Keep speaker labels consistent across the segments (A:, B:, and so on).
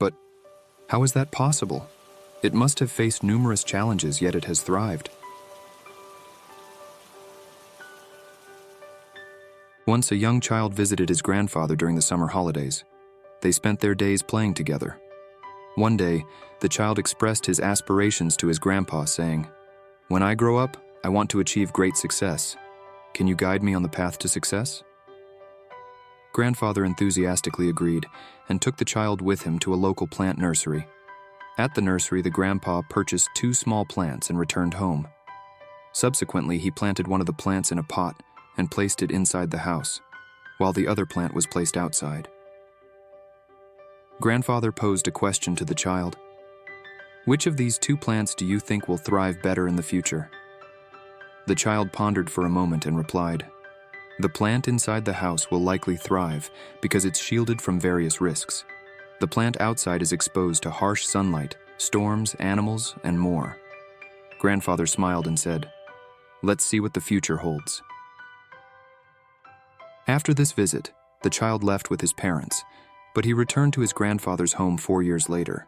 A: But how is that possible? It must have faced numerous challenges, yet it has thrived. Once a young child visited his grandfather during the summer holidays. They spent their days playing together. One day, the child expressed his aspirations to his grandpa, saying, "When I grow up, I want to achieve great success. Can you guide me on the path to success?" Grandfather enthusiastically agreed and took the child with him to a local plant nursery. At the nursery, the grandpa purchased 2 small plants and returned home. Subsequently, he planted one of the plants in a pot and placed it inside the house, while the other plant was placed outside. Grandfather posed a question to the child. "Which of these 2 plants do you think will thrive better in the future?" The child pondered for a moment and replied, "The plant inside the house will likely thrive because it's shielded from various risks. The plant outside is exposed to harsh sunlight, storms, animals, and more." Grandfather smiled and said, "Let's see what the future holds." After this visit, the child left with his parents, but he returned to his grandfather's home 4 years later.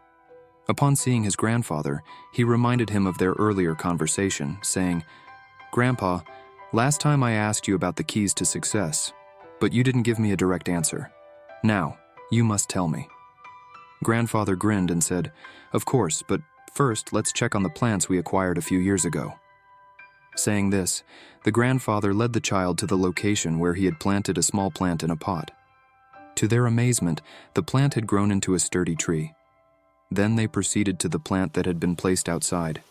A: Upon seeing his grandfather, he reminded him of their earlier conversation, saying, "Grandpa, last time I asked you about the keys to success, but you didn't give me a direct answer. Now, you must tell me." Grandfather grinned and said, "Of course, but first let's check on the plants we acquired a few years ago." Saying this, the grandfather led the child to the location where he had planted a small plant in a pot. To their amazement, the plant had grown into a sturdy tree. Then they proceeded to the plant that had been placed outside,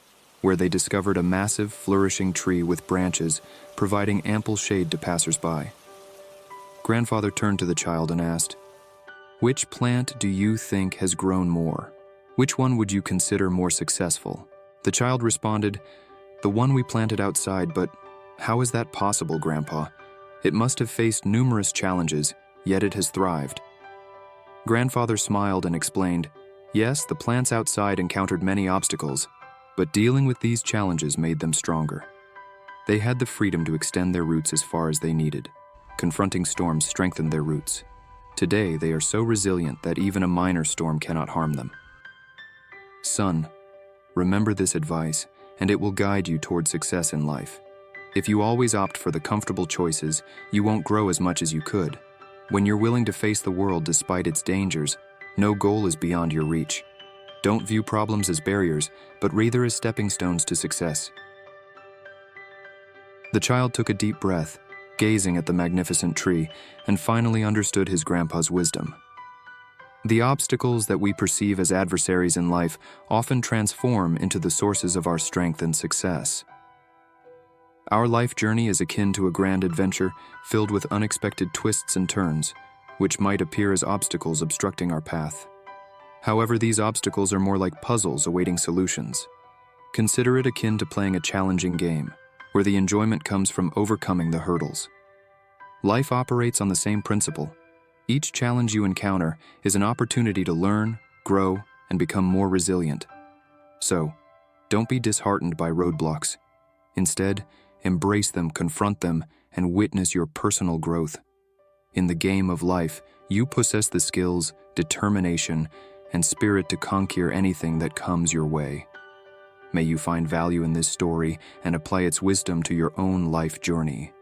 A: where they discovered a massive, flourishing tree with branches, providing ample shade to passers-by. Grandfather turned to the child and asked, "Which plant do you think has grown more? Which one would you consider more successful?" The child responded, "The one we planted outside, but how is that possible, Grandpa? It must have faced numerous challenges, yet it has thrived." Grandfather smiled and explained, "Yes, the plants outside encountered many obstacles, but dealing with these challenges made them stronger. They had the freedom to extend their roots as far as they needed. Confronting storms strengthened their roots. Today, they are so resilient that even a minor storm cannot harm them." Son, remember this advice, and it will guide you toward success in life. If you always opt for the comfortable choices, you won't grow as much as you could. When you're willing to face the world despite its dangers, no goal is beyond your reach. Don't view problems as barriers, but rather as stepping stones to success. The child took a deep breath, gazing at the magnificent tree, and finally understood his grandpa's wisdom. The obstacles that we perceive as adversaries in life often transform into the sources of our strength and success. Our life journey is akin to a grand adventure filled with unexpected twists and turns, which might appear as obstacles obstructing our path. However, these obstacles are more like puzzles awaiting solutions. Consider it akin to playing a challenging game, where the enjoyment comes from overcoming the hurdles. Life operates on the same principle. Each challenge you encounter is an opportunity to learn, grow, and become more resilient. So, don't be disheartened by roadblocks. Instead, embrace them, confront them, and witness your personal growth. In the game of life, you possess the skills, determination, and spirit to conquer anything that comes your way. May you find value in this story and apply its wisdom to your own life journey.